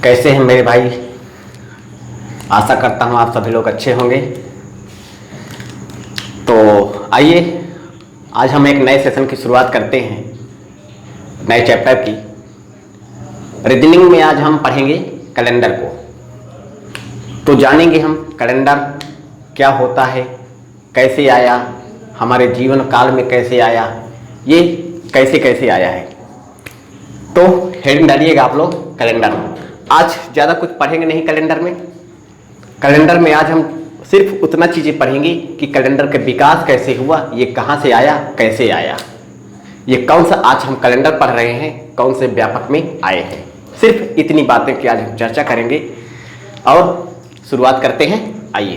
कैसे हैं मेरे भाई। आशा करता हूँ आप सभी लोग अच्छे होंगे। तो आइए आज हम एक नए सेशन की शुरुआत करते हैं, नए चैप्टर की। रीजनिंग में आज हम पढ़ेंगे कैलेंडर को। तो जानेंगे हम कैलेंडर क्या होता है, कैसे आया, हमारे जीवन काल में कैसे आया, ये कैसे कैसे आया है। तो हेडिंग डालिएगा आप लोग कैलेंडर। आज ज़्यादा कुछ पढ़ेंगे नहीं कैलेंडर में। कैलेंडर में आज हम सिर्फ उतना चीज़ें पढ़ेंगे कि कैलेंडर का विकास कैसे हुआ, ये कहाँ से आया, कैसे आया, ये कौन सा आज हम कैलेंडर पढ़ रहे हैं, कौन से व्यापक में आए हैं। सिर्फ इतनी बातें की आज हम चर्चा करेंगे और शुरुआत करते हैं। आइए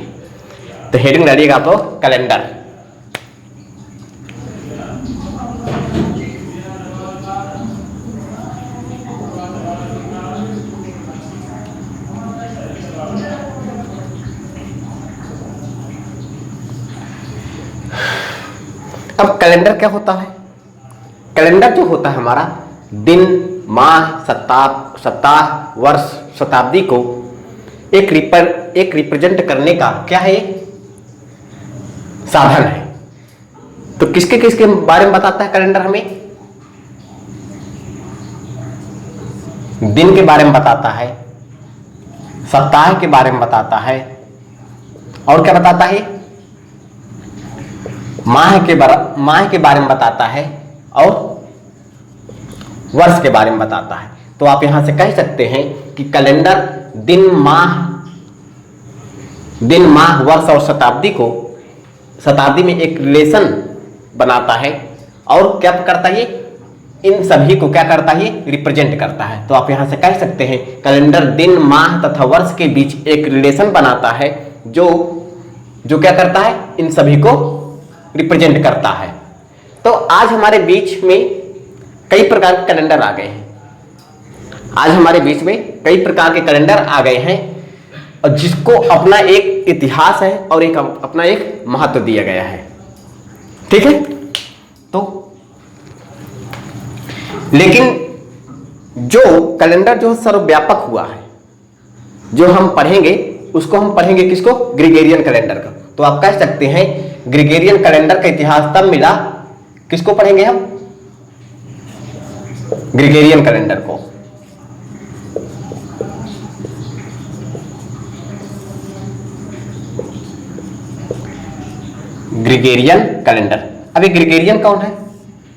तो हेडिंग डालिएगा आप लोग कैलेंडर। अब कैलेंडर क्या होता है? कैलेंडर जो होता है हमारा दिन, माह, सप्ताह, वर्ष, शताब्दी को एक रिप्रेजेंट करने का क्या है, साधन है। तो किसके किसके बारे में बताता है कैलेंडर? हमें दिन के बारे में बताता है, सप्ताह के बारे में बताता है, और क्या बताता है, माह के बारे में बताता है, और वर्ष के बारे में बताता है। तो आप यहां से कह सकते हैं कि कैलेंडर दिन, माह, वर्ष और शताब्दी में एक रिलेशन बनाता है और क्या करता है, इन सभी को क्या करता है, रिप्रेजेंट करता है। तो आप यहां से कह सकते हैं कैलेंडर दिन, माह तथा वर्ष के बीच एक रिलेशन बनाता है जो क्या करता है, इन सभी को रिप्रेजेंट करता है। तो आज हमारे बीच में कई प्रकार के कैलेंडर आ गए हैं। आज हमारे बीच में कई प्रकार के कैलेंडर आ गए हैं और जिसको अपना एक इतिहास है और एक अपना एक महत्व दिया गया है। ठीक है। तो लेकिन जो कैलेंडर जो सर्वव्यापक हुआ है, जो हम पढ़ेंगे उसको हम पढ़ेंगे किसको, ग्रिगोरियन कैलेंडर का। तो आप कह सकते हैं ग्रिगोरियन कैलेंडर का इतिहास तब मिला, किसको पढ़ेंगे हम, ग्रिगोरियन कैलेंडर को। Gregorian calendar. अभी ग्रिगोरियन कौन है,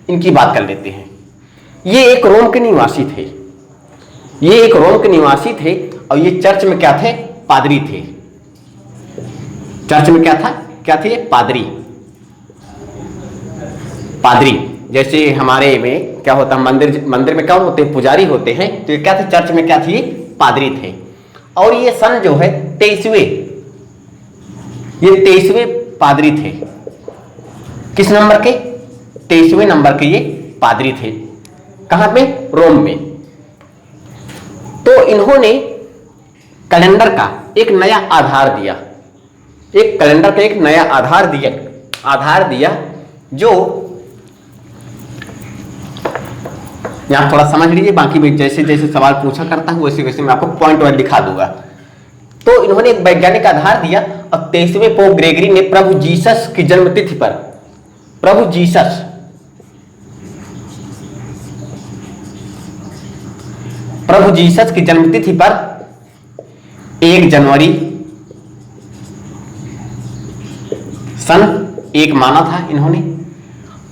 इनकी बात कर लेते हैं। ये एक रोम के निवासी थे, और ये चर्च में क्या थे, पादरी थे। चर्च में क्या थे, पादरी। जैसे हमारे में क्या होता है, मंदिर में कौन होते हैं, पुजारी होते हैं। तो ये क्या थे, चर्च में क्या थे, पादरी थे। और ये सन जो है 23वें पादरी थे। किस नंबर के, 23वें नंबर के ये पादरी थे। कहां पे, रोम में। तो इन्होंने कैलेंडर का एक नया आधार दिया, आधार दिया जो यहां थोड़ा समझ लीजिए। बाकी में जैसे जैसे सवाल पूछा करता हूं वैसे वैसे मैं आपको पॉइंट वाइज दिखा दूंगा। तो इन्होंने एक वैज्ञानिक आधार दिया और 23वें पोप ग्रेगरी ने प्रभु जीसस की जन्मतिथि पर, प्रभु जीसस की जन्मतिथि पर 1 जनवरी सन 1 माना था इन्होंने।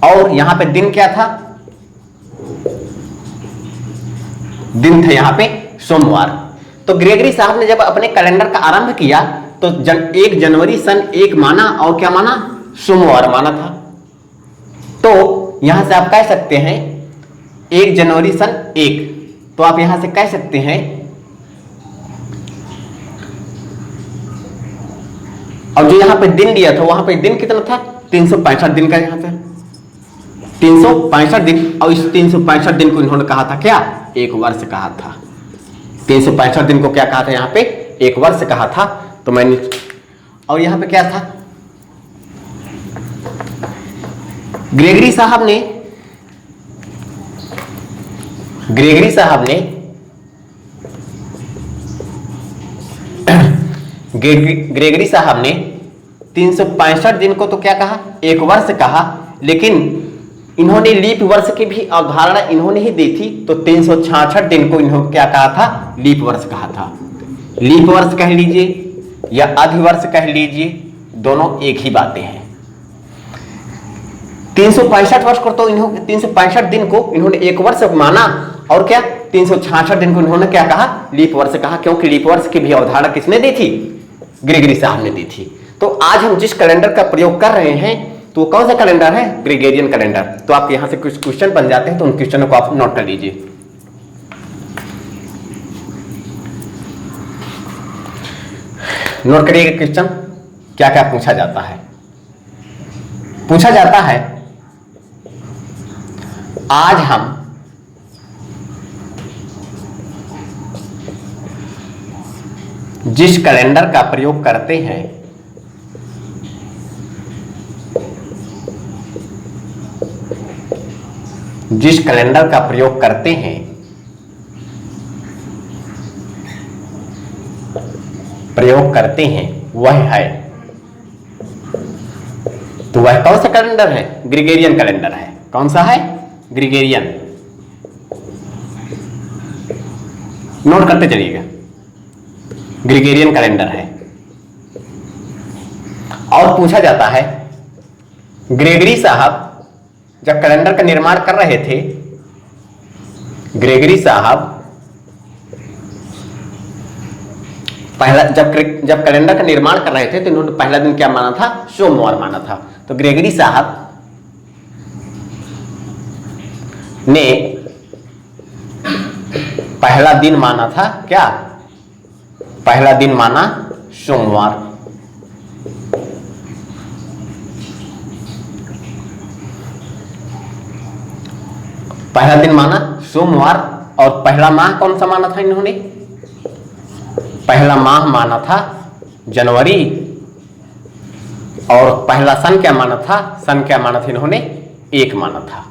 और यहां पे दिन क्या था, दिन था यहां पे सोमवार। तो ग्रेगरी साहब ने जब अपने कैलेंडर का आरंभ किया तो 1 जनवरी सन 1 माना, और क्या माना, सोमवार माना था। तो यहां से आप कह सकते हैं 1 जनवरी सन 1। तो आप यहां से कह सकते हैं, और जो यहां पे दिन दिया था वहां पे दिन कितना था, 365 दिन का। यहां पे 365 दिन, और इस 365 दिन को इन्होंने कहा था क्या, एक वर्ष कहा था। 365 दिन को क्या कहा था, यहां पे एक वर्ष कहा था। तो मैंने, और यहां पे क्या था, ग्रेगरी साहब ने ग्रेगरी साहब ने 365 दिन को तो क्या कहा, एक वर्ष कहा, लेकिन इन्होंने लीप वर्ष की भी अवधारणा इन्होंने ही दी थी, तो 366 दिन को इन्होंने क्या कहा था, लीप वर्ष कहा था। लीप वर्ष कह लीजिए या अधिवर्ष कह लीजिए, दोनों एक ही बातें हैं। 365 वर्ष को तो इन्होंने 365 दिन को इन्होंने एक वर्ष माना, और क्या 366 दिन को इन्होंने क्या कहा, लीप वर्ष कहा, क्योंकि लीप वर्ष की भी अवधारणा किसने दी थी, ग्रेगरी साहब ने दी थी। तो आज हम जिस कैलेंडर का प्रयोग कर रहे हैं तो कौन सा कैलेंडर है, ग्रेगोरियन कैलेंडर। तो आप यहां से कुछ क्वेश्चन बन जाते हैं, तो उन क्वेश्चनों को आप नोट कर लीजिए। नोट करिएगा क्वेश्चन क्या क्या पूछा जाता है। पूछा जाता है आज हम जिस कैलेंडर का प्रयोग करते हैं जिस कैलेंडर का प्रयोग करते हैं वह है, तो वह कौन सा कैलेंडर है, ग्रेगोरियन कैलेंडर है। कौन सा है, ग्रेगोरियन। नोट करते चलिएगा, ग्रेगोरियन कैलेंडर है। और पूछा जाता है ग्रेगरी साहब जब कैलेंडर का निर्माण कर रहे थे, ग्रेगरी साहब पहला जब कैलेंडर का निर्माण कर रहे थे तो इन्होंने पहला दिन क्या माना था, सोमवार माना था। तो ग्रेगरी साहब ने पहला दिन माना था क्या, पहला दिन माना सोमवार। पहला दिन माना सोमवार। और पहला माह कौन सा माना था इन्होंने, पहला माह माना था जनवरी। और पहला सन क्या माना था, सन क्या माना था इन्होंने, एक माना था।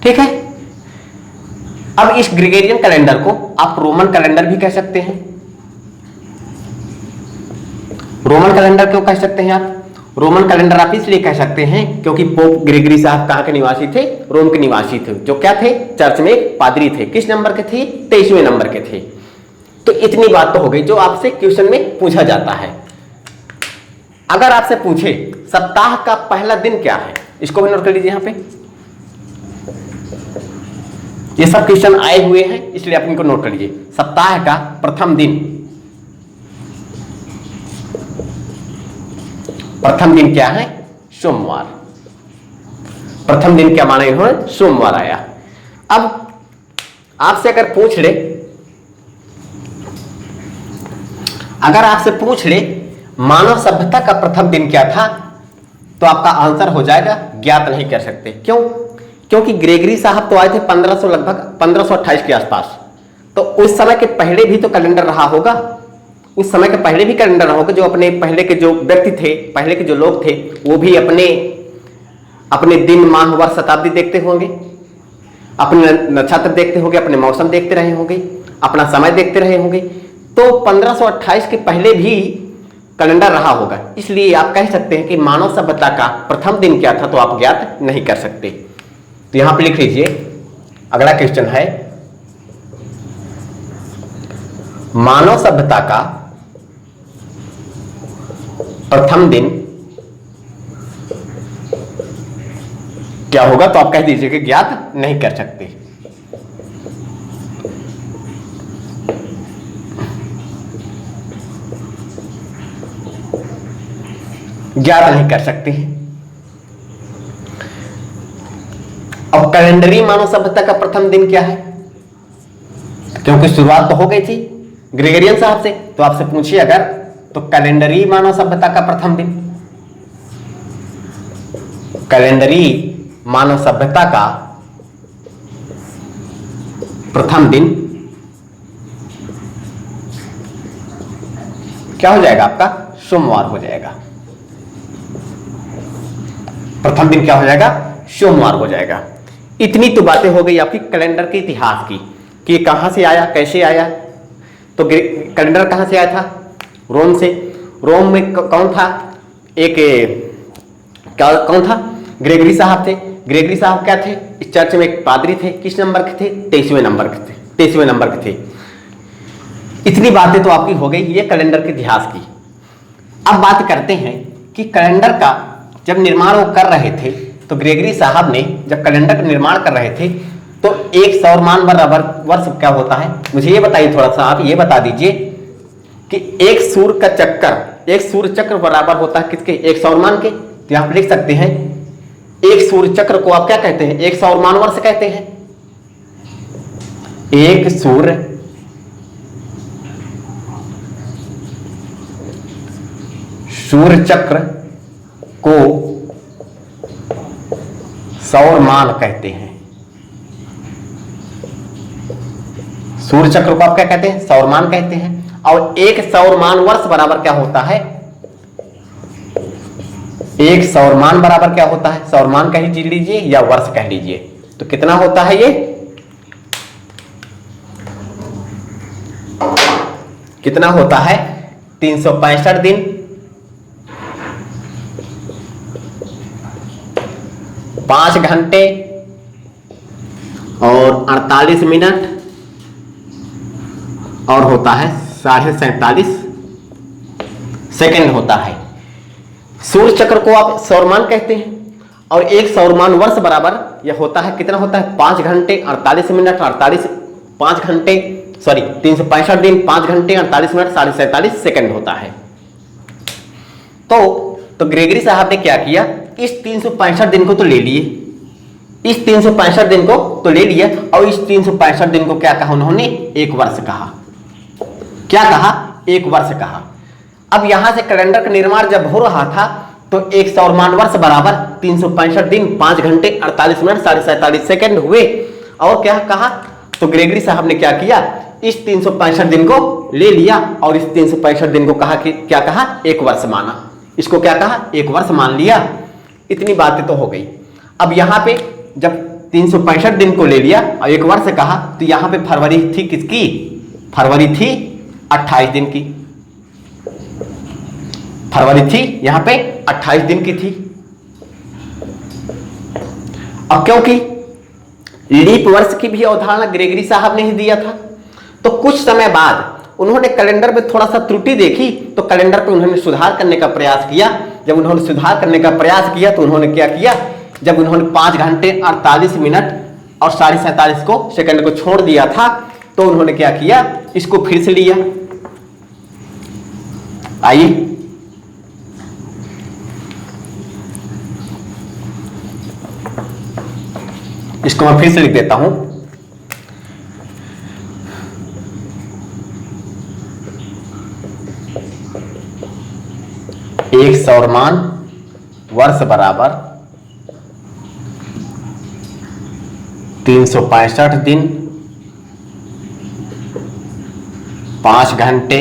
ठीक है। अब इस ग्रेगोरियन कैलेंडर को आप रोमन कैलेंडर भी कह सकते हैं। रोमन कैलेंडर क्यों कह सकते हैं आप, रोमन कैलेंडर आप इसलिए कह सकते हैं क्योंकि पोप ग्रेगरी साहब कहां के निवासी थे, रोम के निवासी थे, जो क्या थे, चर्च में एक पादरी थे। किस नंबर के थे, 23वें नंबर के थे। तो इतनी बात तो हो गई जो आपसे क्वेश्चन में पूछा जाता है। अगर आपसे पूछे सप्ताह का पहला दिन क्या है, इसको भी नोट कर लीजिए। यहां पे ये सब क्वेश्चन आए हुए हैं, इसलिए आप इनको नोट कर लीजिए। सप्ताह का प्रथम दिन, प्रथम दिन क्या है, सोमवार। प्रथम दिन क्या माना इन्होंने, सोमवार आया। अब आपसे अगर पूछ ले, अगर आपसे पूछ ले मानव सभ्यता का प्रथम दिन क्या था, तो आपका आंसर हो जाएगा ज्ञात नहीं कर सकते। क्यों, क्योंकि ग्रेगरी साहब तो आए थे 1500 लगभग 1528 के आसपास। तो उस समय के पहले भी तो कैलेंडर रहा होगा, उस समय के पहले भी कैलेंडर रहा होगा। जो अपने पहले के जो व्यक्ति थे, पहले के जो लोग थे, वो भी अपने अपने दिन माह वर्ष शताब्दी देखते होंगे, अपने नक्षत्र देखते होंगे, अपने मौसम देखते रहे होंगे, अपना समय देखते रहे होंगे। तो 1528 के पहले भी कैलेंडर रहा होगा। इसलिए आप कह सकते हैं कि मानव सभ्यता का प्रथम दिन क्या था, तो आप ज्ञात नहीं कर सकते। तो यहां पर लिख लीजिए। अगला क्वेश्चन है मानव सभ्यता का प्रथम दिन क्या होगा, तो आप कह दीजिए कि ज्ञात नहीं कर सकते। ज्ञात नहीं कर सकते। अब कैलेंडरी मानव सभ्यता का प्रथम दिन क्या है, क्योंकि शुरुआत तो हो गई थी ग्रेगोरियन साहब से। तो आपसे पूछिए अगर, तो कैलेंडरी मानव सभ्यता का प्रथम दिन, कैलेंडरी मानव सभ्यता का प्रथम दिन क्या हो जाएगा आपका, सोमवार हो जाएगा। प्रथम दिन क्या हो जाएगा, सोमवार हो जाएगा। इतनी तो बातें हो गई आपकी कैलेंडर के इतिहास की, कि कहां से आया, कैसे आया। तो कैलेंडर कहां से आया था, रोम से। रोम में कौन था, एक कौन था, ग्रेगरी साहब थे। ग्रेगरी साहब क्या थे, इस चर्च में एक पादरी थे। किस नंबर के थे, 23वें नंबर के थे, 23वें नंबर के थे। इतनी बातें तो आपकी हो गई ये कैलेंडर के इतिहास की। अब बात करते हैं कि कैलेंडर का जब निर्माण वो कर रहे थे, तो ग्रेगरी साहब ने जब कैलेंडर का निर्माण कर रहे थे तो एक सौरमान बराबर वर्ष क्या होता है, मुझे ये बताइए, थोड़ा सा आप ये बता दीजिए कि एक सूर्य का चक्कर, एक सूर्य चक्र बराबर होता है किसके, एक सौरमान के। तो यहां पर लिख सकते हैं एक सूर्य चक्र को आप क्या कहते हैं, एक सौरमान वर्ष कहते हैं। एक सूर्य चक्र को सौरमान कहते हैं। सूर्य चक्र को आप क्या कहते हैं, सौरमान कहते हैं। और एक सौरमान वर्ष बराबर क्या होता है, एक सौरमान बराबर क्या होता है, सौरमान कह लीजिए या वर्ष कह लीजिए। तो कितना होता है ये, कितना होता है, 365 दिन, 5 घंटे और 48 मिनट और होता है 47.5 सेकेंड होता है। सूर्य चक्र को आप सौरमान कहते हैं। और एक सौरमान वर्ष बराबर यह होता है, कितना होता है, 5 घंटे 48 मिनट 5 घंटे 365 दिन 5 घंटे 48 मिनट 47.5 सेकेंड होता है। तो ग्रेगरी साहब ने क्या किया, इस 365 दिन को तो ले लिए, इस 365 दिन को तो ले लिया और इस 365 दिन को क्या कहा उन्होंने, एक वर्ष कहा। क्या कहा, एक वर्ष कहा। अब यहां से कैलेंडर का निर्माण जब हो रहा था तो एक सौरमान वर्ष बराबर 365 दिन 5 घंटे 48 मिनट 47.5 सेकेंड हुए। और क्या कहा, तो ग्रेगरी साहब ने क्या किया, इस 365 दिन को ले लिया और इस 365 दिन को कहा कि क्या कहा, एक वर्ष माना। इसको क्या कहा, एक वर्ष मान लिया। इतनी बातें तो हो गई। अब यहां पे जब 365 दिन को ले लिया और एक वर्ष कहा, तो यहां पे फरवरी थी किसकी, फरवरी थी 28 दिन की, फरवरी थी यहां पे 28 दिन की थी। अब क्योंकि लीप वर्ष की भी अवधारणा ग्रेगरी साहब ने ही दिया था, तो कुछ समय बाद उन्होंने कैलेंडर में थोड़ा सा त्रुटि देखी, तो कैलेंडर पे उन्होंने सुधार करने का प्रयास किया। जब उन्होंने सुधार करने का प्रयास किया तो उन्होंने क्या किया, जब उन्होंने 5 घंटे 48 मिनट और 47.5 को सेकंड को छोड़ दिया था, तो उन्होंने क्या किया, इसको फिर से लिया। आइए इसको मैं फिर से लिख देता हूं, एक सौरमान वर्ष बराबर 365 दिन 5 घंटे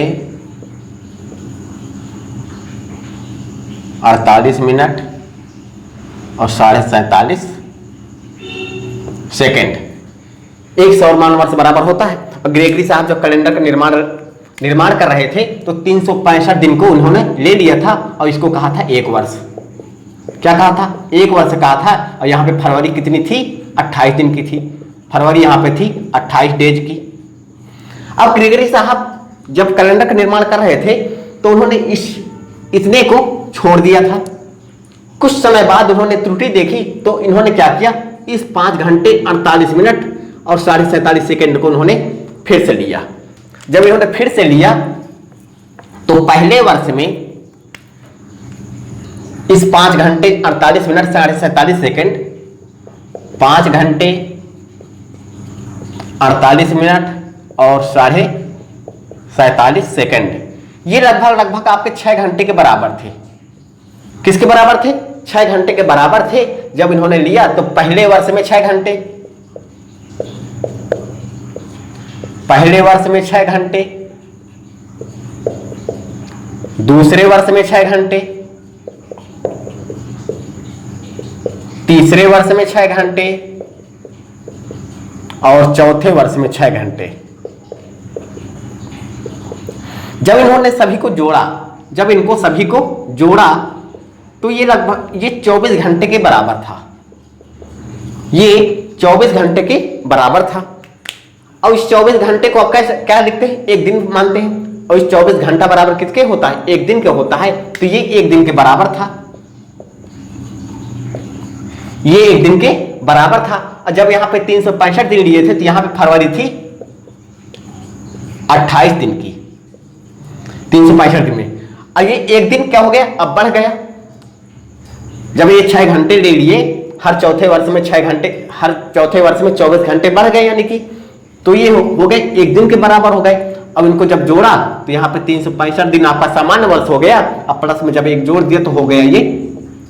48 मिनट और 47.5 सेकेंड एक सौरमान वर्ष बराबर होता है। और ग्रेगरी साहब जब कैलेंडर का निर्माण कर रहे थे तो 365 दिन को उन्होंने ले लिया था और इसको कहा था एक वर्ष। क्या कहा था, एक वर्ष कहा था। और यहाँ पे फरवरी कितनी थी, 28 दिन की थी। फरवरी यहाँ पे थी 28 डेज की। अब ग्रेगरी साहब जब कैलेंडर का निर्माण कर रहे थे तो उन्होंने इतने को छोड़ दिया था। कुछ समय बाद उन्होंने त्रुटि देखी तो इन्होंने क्या किया, इस 5 घंटे 48 मिनट और 47.5 सेकेंड को उन्होंने फिर से लिया। जब इन्होंने फिर से लिया तो पहले वर्ष में इस 5 घंटे 48 मिनट 47.5 सेकेंड, 5 घंटे 48 मिनट और 47.5 सेकेंड, ये लगभग आपके 6 घंटे के बराबर थे। किसके बराबर थे, 6 घंटे के बराबर थे। जब इन्होंने लिया तो पहले वर्ष में 6 घंटे, पहले वर्ष में 6 घंटे, दूसरे वर्ष में 6 घंटे, तीसरे वर्ष में 6 घंटे और चौथे वर्ष में 6 घंटे। जब इन्होंने सभी को जोड़ा, जब इनको सभी को जोड़ा तो ये लगभग ये 24 घंटे के बराबर था, ये 24 घंटे के बराबर था। और इस 24 घंटे को आप क्या लिखते हैं, एक दिन मानते हैं। और इस 24 घंटा बराबर किसके होता है, एक दिन के होता है। तो ये एक दिन के बराबर था, ये एक दिन के बराबर था। और जब यहां पे 365 दिन लिए थे तो यहां पे फरवरी थी 28 दिन की, 365 दिन में। और ये एक दिन क्या हो गया, अब बढ़ गया। जब ये 6 घंटे ले लिए, हर चौथे वर्ष में 6 घंटे, हर चौथे वर्ष में 24 घंटे बढ़ गए, यानी कि तो ये हो गए एक दिन के बराबर हो गए। अब इनको जब जोड़ा तो यहाँ पे 365 दिन आपका सामान्य वर्ष हो गया। अब प्लस में जब एक जोड़ दिया तो हो गया ये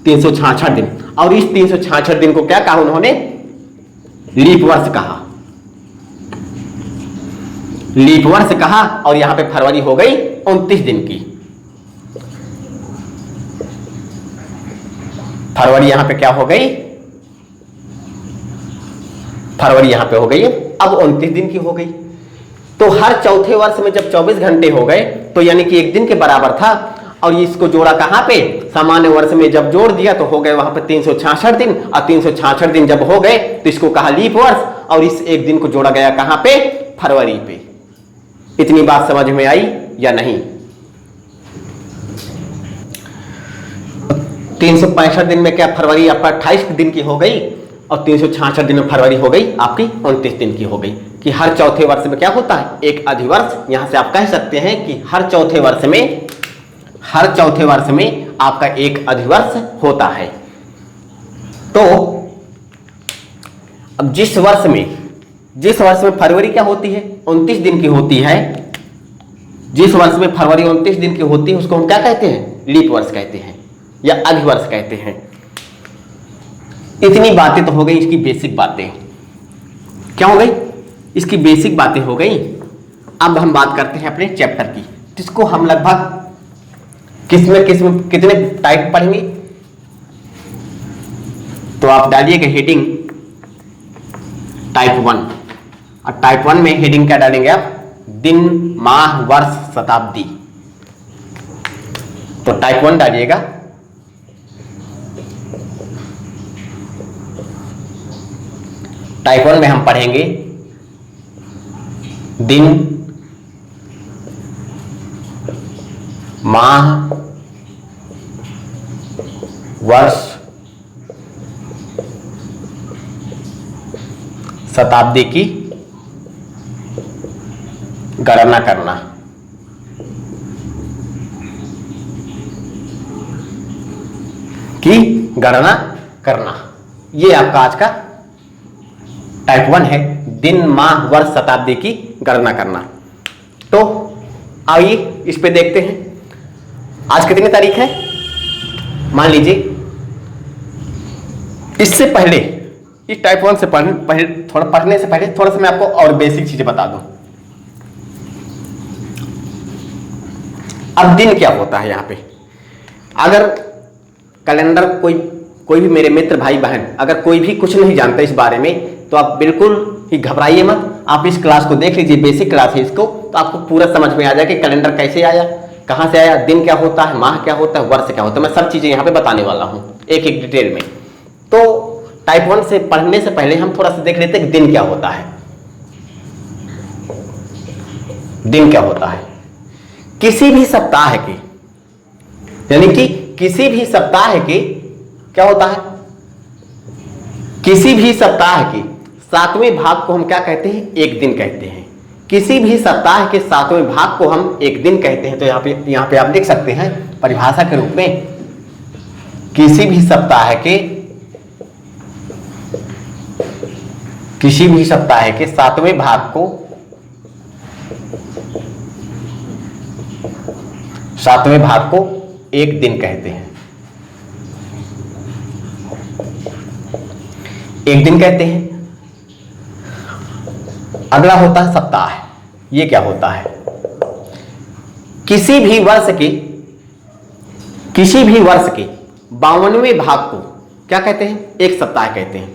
366 दिन। और इस 366 दिन को क्या कहा उन्होंने, लीप वर्ष कहा, लीप वर्ष कहा। और यहां पे फरवरी हो गई 29 दिन की, फरवरी यहां पे क्या हो गई, फरवरी यहां पे हो गई अब 29 दिन की हो गई। तो हर चौथे वर्ष में जब 24 घंटे हो गए तो यानी कि एक दिन के बराबर था। और इसको जोड़ा कहां पे, सामान्य वर्ष में जब जोड़ दिया तो हो गए वहां पे 366 दिन। और 366 दिन जब हो गए तो इसको कहा लीप वर्ष। और इस एक दिन को जोड़ा गया कहां पे, फरवरी पे। इतनी बात समझ में आई या नहीं। 365 दिन में क्या फरवरी आपका 28 दिन की हो गई, और 366 दिन में फरवरी हो गई आपकी 29 दिन की हो गई। कि हर चौथे वर्ष में क्या होता है, एक अधिवर्ष। यहां से आप कह सकते हैं कि हर चौथे वर्ष में, हर चौथे वर्ष में आपका एक अधिवर्ष होता है। तो अब जिस वर्ष में फरवरी क्या होती है, 29 दिन की होती है, जिस वर्ष में फरवरी 29 दिन की होती है उसको हम क्या कहते हैं, लीप वर्ष कहते हैं या अधिवर्ष कहते हैं। इतनी बातें तो हो गई, इसकी बेसिक बातें क्या हो गई, इसकी बेसिक बातें हो गई। अब हम बात करते हैं अपने चैप्टर की, जिसको हम लगभग कितने टाइप पढ़ेंगे। तो आप डालिएगा हेडिंग टाइप 1। और टाइप 1 में हेडिंग क्या डालेंगे आप, दिन माह वर्ष शताब्दी। तो टाइप 1 डालिएगा। टाइप 1 में हम पढ़ेंगे दिन, माह, वर्ष, शताब्दी की गणना करना। ये आपका आज का टाइप 1 है, दिन माह वर्ष शताब्दी की गणना करना। तो आइए इस पे देखते हैं। आज कितनी तारीख है, मान लीजिए। इससे पहले, इस टाइप 1 से पढ़ने से पहले थोड़ा सा मैं आपको और बेसिक चीजें बता दूं। अब दिन क्या होता है, यहां पे अगर कैलेंडर कोई भी मेरे मित्र भाई बहन अगर कोई भी कुछ नहीं जानता इस बारे में तो आप बिल्कुल ही घबराइए मत। आप इस क्लास को देख लीजिए, बेसिक क्लास है इसको, तो आपको पूरा समझ में आ जाए कि कैलेंडर कैसे आया, कहां से आया, दिन क्या होता है, माह क्या होता है, वर्ष क्या होता है। मैं सब चीजें यहां पे बताने वाला हूं एक एक डिटेल में। तो टाइप 1 से पढ़ने से पहले हम थोड़ा सा देख लेते हैं कि दिन क्या होता है। दिन क्या होता है, किसी भी सप्ताह के, यानी कि किसी भी सप्ताह के क्या होता है, किसी भी सप्ताह के 7वें भाग को हम क्या कहते हैं, एक दिन कहते हैं। किसी भी सप्ताह के 7वें भाग को हम एक दिन कहते हैं। तो यहां पे आप देख सकते हैं परिभाषा के रूप में, किसी भी सप्ताह के 7वें भाग को, 7वें भाग को एक दिन कहते हैं, एक दिन कहते हैं। अगला होता है सप्ताह। ये क्या होता है, किसी भी वर्ष के 52वें भाग को क्या कहते हैं, एक सप्ताह कहते हैं।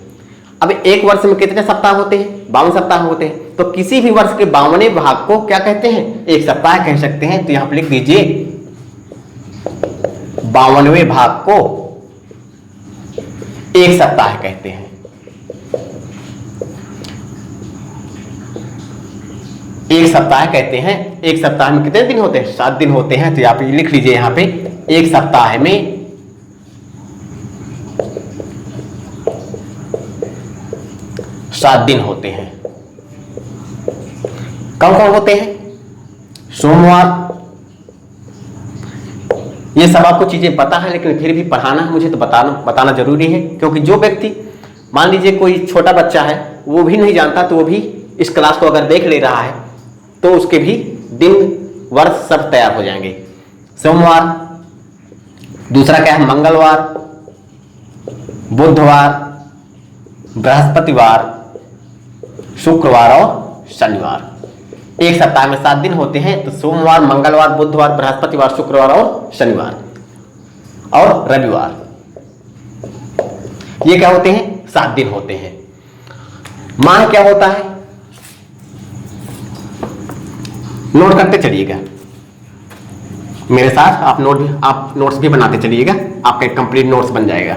अब एक वर्ष में कितने सप्ताह होते हैं, 52 सप्ताह होते हैं। तो किसी भी वर्ष के 52वें भाग को क्या कहते हैं? एक सप्ताह कह सकते हैं। तो यहां पर लिख दीजिए 52वें भाग को एक सप्ताह कहते हैं। एक सप्ताह कहते हैं। एक सप्ताह में कितने दिन होते हैं? 7 दिन होते हैं। तो आप लिख लीजिए यहां पे एक सप्ताह में 7 दिन होते हैं। कौन कौन होते हैं? सोमवार। ये सब आपको चीजें पता है, लेकिन फिर भी पढ़ाना है मुझे, तो बताना जरूरी है। क्योंकि जो व्यक्ति, मान लीजिए कोई छोटा बच्चा है, वो भी नहीं जानता, तो वो भी इस क्लास को अगर देख ले रहा है तो उसके भी दिन वर्ष सब तैयार हो जाएंगे। सोमवार, दूसरा क्या है? मंगलवार, बुधवार, बृहस्पतिवार, शुक्रवार और शनिवार। एक सप्ताह में 7 दिन होते हैं। तो सोमवार, मंगलवार, बुधवार, बृहस्पतिवार, शुक्रवार और शनिवार और रविवार, ये क्या होते हैं? 7 दिन होते हैं। माह क्या होता है? नोट करते चलिएगा मेरे साथ। आप नोट्स भी बनाते चलिएगा, आपका एक कंप्लीट नोट्स बन जाएगा।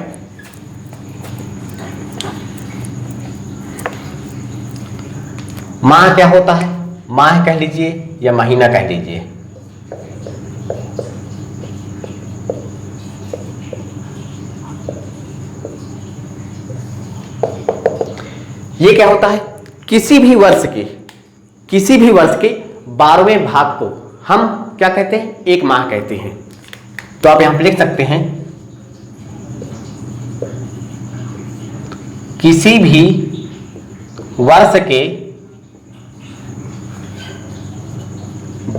माह क्या होता है? माह कह लीजिए या महीना कह लीजिए। ये क्या होता है? किसी भी वर्ष के 12वें भाग को हम क्या कहते हैं? एक माह कहते हैं। तो आप यहां पर लिख सकते हैं किसी भी वर्ष के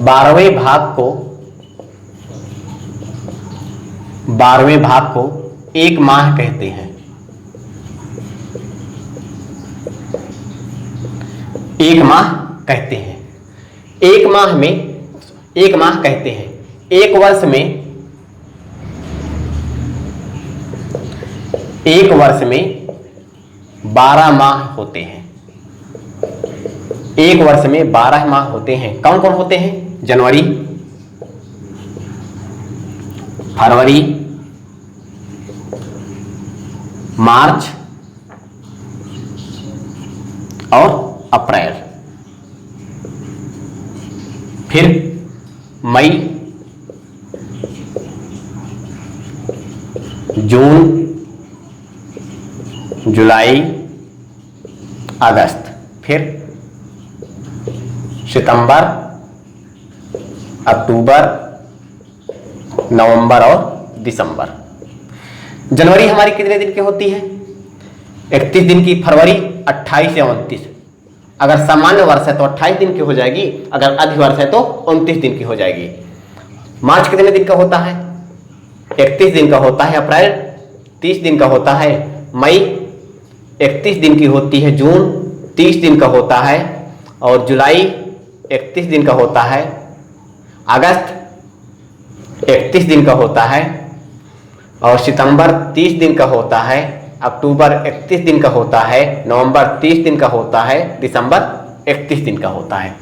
12वें भाग को एक माह कहते हैं। एक माह कहते हैं। एक माह कहते हैं। एक वर्ष में 12 माह होते हैं। एक वर्ष में 12 माह होते हैं। कौन कौन होते हैं? जनवरी, फरवरी, मार्च और अप्रैल, फिर मई, जून, जुलाई, अगस्त, फिर सितंबर, अक्टूबर, नवंबर और दिसंबर। जनवरी हमारी कितने दिन की होती है? 31 दिन की। फरवरी 28 या 29। अगर सामान्य वर्ष है तो 28 दिन की हो जाएगी, अगर अधि वर्ष है तो 29 दिन की हो जाएगी। मार्च कितने दिन का होता है? 31 दिन का होता है। अप्रैल 30 दिन का होता है। मई 31 दिन की होती है। जून 30 दिन का होता है और जुलाई 31 दिन का होता है। अगस्त 31 दिन का होता है और सितंबर 30 दिन का होता है। अक्टूबर 31 दिन का होता है। नवंबर 30 दिन का होता है। दिसंबर 31 दिन का होता है।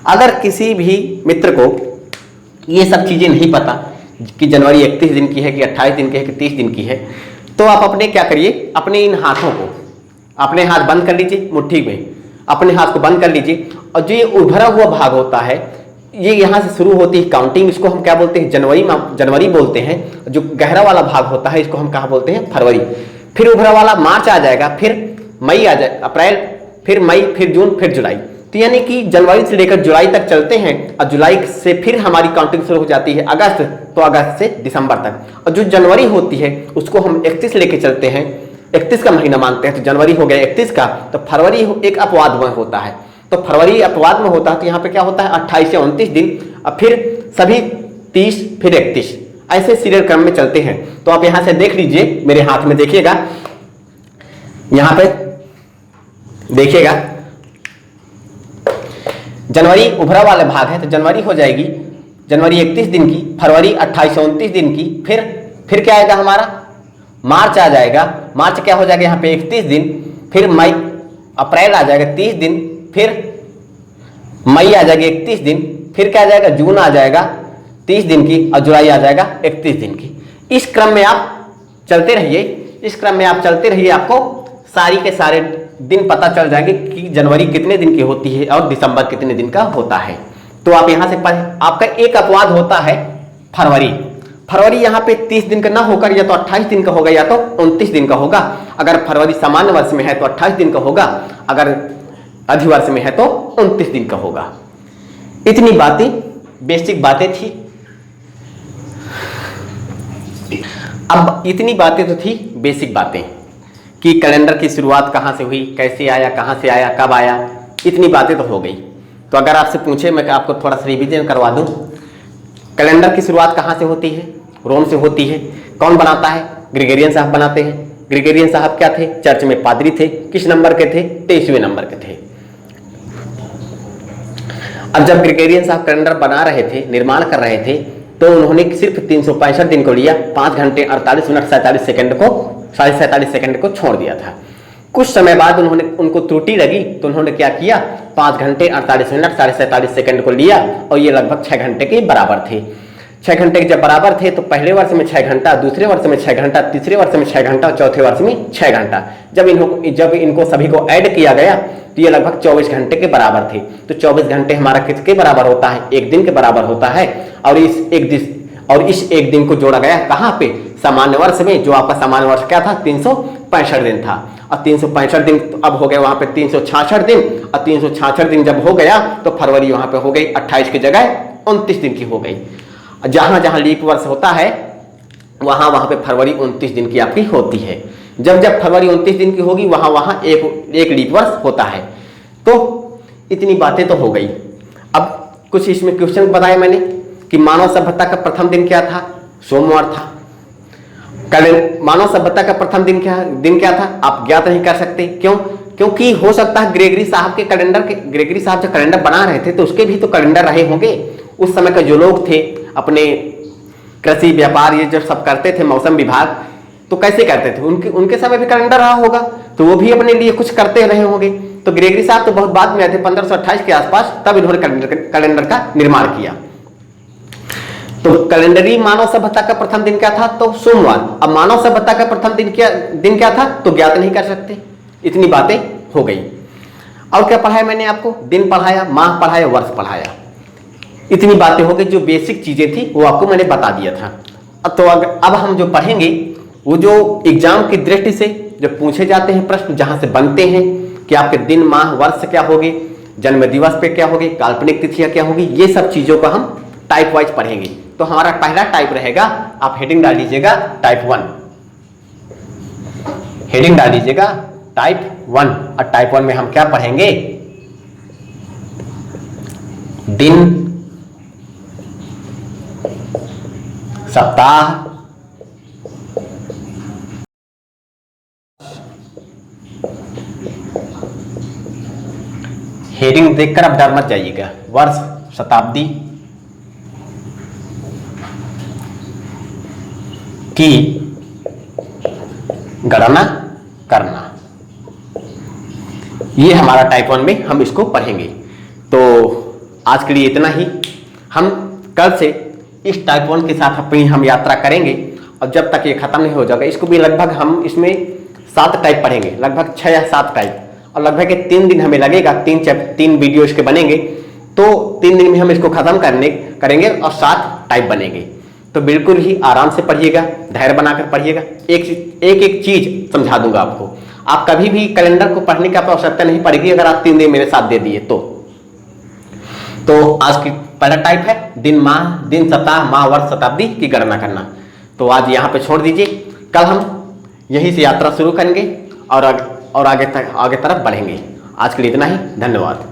अगर किसी भी मित्र को ये सब चीज़ें नहीं पता कि जनवरी 31 दिन की है कि 28 दिन की है कि 30 दिन की है, तो आप अपने क्या करिए, अपने इन हाथों को, अपने हाथ बंद कर लीजिए मुट्ठी में, अपने हाथ को बंद कर लीजिए और जो ये उभरा हुआ भाग होता है, ये यहाँ से शुरू होती है काउंटिंग। इसको हम क्या बोलते हैं? जनवरी बोलते हैं। जो गहरा वाला भाग होता है इसको हम कहाँ बोलते हैं? फरवरी। फिर उभरा वाला मार्च आ जाएगा, फिर मई आ जाए, अप्रैल, फिर मई, फिर जून, फिर जुलाई। तो यानी कि जनवरी से लेकर जुलाई तक चलते हैं और जुलाई से फिर हमारी काउंटिंग शुरू हो जाती है अगस्त, तो अगस्त से दिसंबर तक। और जो जनवरी होती है उसको हम 31 लेके चलते हैं, 31 का महीना मानते हैं। तो जनवरी हो गया 31 का, तो फरवरी एक अपवाद में होता है, तो फरवरी अपवाद में होता है। तो यहाँ पे क्या होता है? 28 से 29 दिन, और फिर सभी 30, फिर 31, ऐसे सीरियल क्रम में चलते हैं। तो आप यहां से देख लीजिए, मेरे हाथ में देखिएगा, यहां पे देखिएगा, जनवरी उभरा वाला भाग है तो जनवरी हो जाएगी, जनवरी 31 दिन की, फरवरी 28 से 29 दिन की, फिर क्या आएगा हमारा? मार्च आ जाएगा। मार्च क्या हो जाएगा यहाँ पे? 31 दिन, फिर मई अप्रैल आ जाएगा 30 दिन, फिर मई आ जाएगी 31 दिन, फिर क्या आ जाएगा, जून आ जाएगा 30 दिन की, और जुलाई आ जाएगा 31 दिन की। इस क्रम में आप चलते रहिए, इस क्रम में आप चलते रहिए, आपको सारी के सारे दिन पता चल जाएंगे कि जनवरी कितने दिन की होती है और दिसंबर कितने दिन का होता है। तो आप यहां से आपका एक अपवाद होता है फरवरी। फरवरी यहाँ पे 30 दिन का ना होकर या तो 28 दिन का होगा या तो 29 दिन का होगा। अगर फरवरी सामान्य वर्ष में है तो 28 दिन का होगा, अगर अधिवर्ष में है तो 29 दिन का होगा। इतनी बातें बेसिक बातें थी। अब इतनी बातें तो थी बेसिक बातें कि कैलेंडर की शुरुआत कहाँ से हुई, कैसे आया, कहाँ से आया, कब आया, इतनी बातें तो हो गई। तो अगर आपसे पूछे मैं आपको थोड़ा सा रिवीजन करवा दूं, कैलेंडर की शुरुआत कहाँ से होती है, रोम से होती है। कौन बनाता है, ग्रेगोरियन साहब बनाते हैं। ग्रेगोरियन साहब क्या थे, चर्च में पादरी थे। किस नंबर के थे, 23वें नंबर के थे। अब जब ग्रेगोरियन साहब कैलेंडर बना रहे थे, निर्माण कर रहे थे, तो उन्होंने सिर्फ 365 दिन को लिया, 5 घंटे 48 मिनट 47 सेकंड को 47 सेकंड को छोड़ दिया था। कुछ समय बाद उनको त्रुटि लगी तो उन्होंने क्या किया, 5 घंटे 48 मिनट 47 सेकंड को लिया और ये लगभग 6 घंटे के बराबर थे। 6 घंटे के जब बराबर थे तो पहले वर्ष में 6 घंटा, दूसरे वर्ष में 6 घंटा, तीसरे वर्ष में 6 घंटा, चौथे वर्ष में 6 घंटा। जब इनको सभी को ऐड किया गया तो ये लगभग 24 घंटे के बराबर थे। तो 24 घंटे हमारा किसके बराबर होता है, एक दिन के बराबर होता है। और इस एक दिन को जोड़ा गया कहाँ पे, सामान्य वर्ष में, जो आपका सामान्य वर्ष क्या था, 365 दिन था। और 365 दिन अब हो गए वहां पे 366 दिन, और 366 दिन जब हो गया तो फरवरी वहां पे हो गई 28 की जगह 29 दिन की हो गई। जहां जहां लीप वर्ष होता है वहां पे फरवरी 29 दिन की आपकी होती है। जब फरवरी 29 दिन की होगी वहां एक लीप वर्ष होता है। तो इतनी बातें तो हो गई। अब कुछ इसमें क्वेश्चन बताए मैंने कि मानव सभ्यता का प्रथम दिन क्या था, सोमवार था। मानव सभ्यता का प्रथम दिन क्या था, आप ज्ञात नहीं कर सकते। क्यों? क्योंकि हो सकता है ग्रेगरी साहब जो कैलेंडर बना रहे थे तो उसके भी तो कैलेंडर रहे होंगे। उस समय का जो लोग थे अपने कृषि व्यापार ये जब सब करते थे, मौसम विभाग, तो कैसे करते थे, उनके समय भी कैलेंडर रहा होगा, तो वो भी अपने लिए कुछ करते रहे होंगे। तो ग्रेगरी साहब तो बहुत बाद में आए थे, 1528 के आसपास, तब इन्होंने कैलेंडर का निर्माण किया। तो कैलेंडरी मानव सभ्यता का प्रथम दिन क्या था, तो सोमवार। अब मानव सभ्यता का प्रथम दिन क्या था तो ज्ञात नहीं कर सकते। इतनी बातें हो गई। और क्या पढ़ाया मैंने आपको, दिन पढ़ाया, माह पढ़ाया, वर्ष पढ़ाया। इतनी बातें हो गई। जो बेसिक चीजें थी वो आपको मैंने बता दिया था। तो अब हम जो पढ़ेंगे वो जो एग्जाम की दृष्टि से जो पूछे जाते हैं प्रश्न, जहां से बनते हैं कि आपके दिन माह वर्ष क्या होगी, जन्म दिवस पे क्या होगी, काल्पनिक तिथियां क्या होगी, ये सब चीजों का हम टाइप वाइज पढ़ेंगे। तो हमारा पहला टाइप रहेगा, आप हेडिंग डाल दीजिएगा टाइप 1, हेडिंग डाल दीजिएगा टाइप 1। और टाइप 1 में हम क्या पढ़ेंगे, दिन, सप्ताह, हेडिंग देखकर आप डर मत जाइएगा, वर्ष, शताब्दी की गणना करना, ये हमारा टाइप 1 में हम इसको पढ़ेंगे। तो आज के लिए इतना ही। हम कल से इस टाइप 1 के साथ अपनी हम यात्रा करेंगे और जब तक ये खत्म नहीं हो जाएगा, इसको भी लगभग हम इसमें 7 टाइप पढ़ेंगे, लगभग 6 या 7 टाइप, और लगभग 3 दिन हमें लगेगा। 3 वीडियो इसके बनेंगे, तो 3 दिन में हम इसको खत्म करेंगे और 7 टाइप बनेंगे। तो बिल्कुल ही आराम से पढ़िएगा, धैर्य बनाकर पढ़िएगा। एक चीज समझा दूंगा आपको, आप कभी भी कैलेंडर को पढ़ने की आवश्यकता नहीं पड़ेगी अगर आप 3 दिन मेरे साथ दे दिए तो आज की पहला टाइप है दिन, माह, दिन, सप्ताह, माह, वर्ष, शताब्दी की गणना करना। तो आज यहाँ पे छोड़ दीजिए, कल हम यहीं से यात्रा शुरू करेंगे और आगे तरफ बढ़ेंगे। आज के लिए इतना ही, धन्यवाद।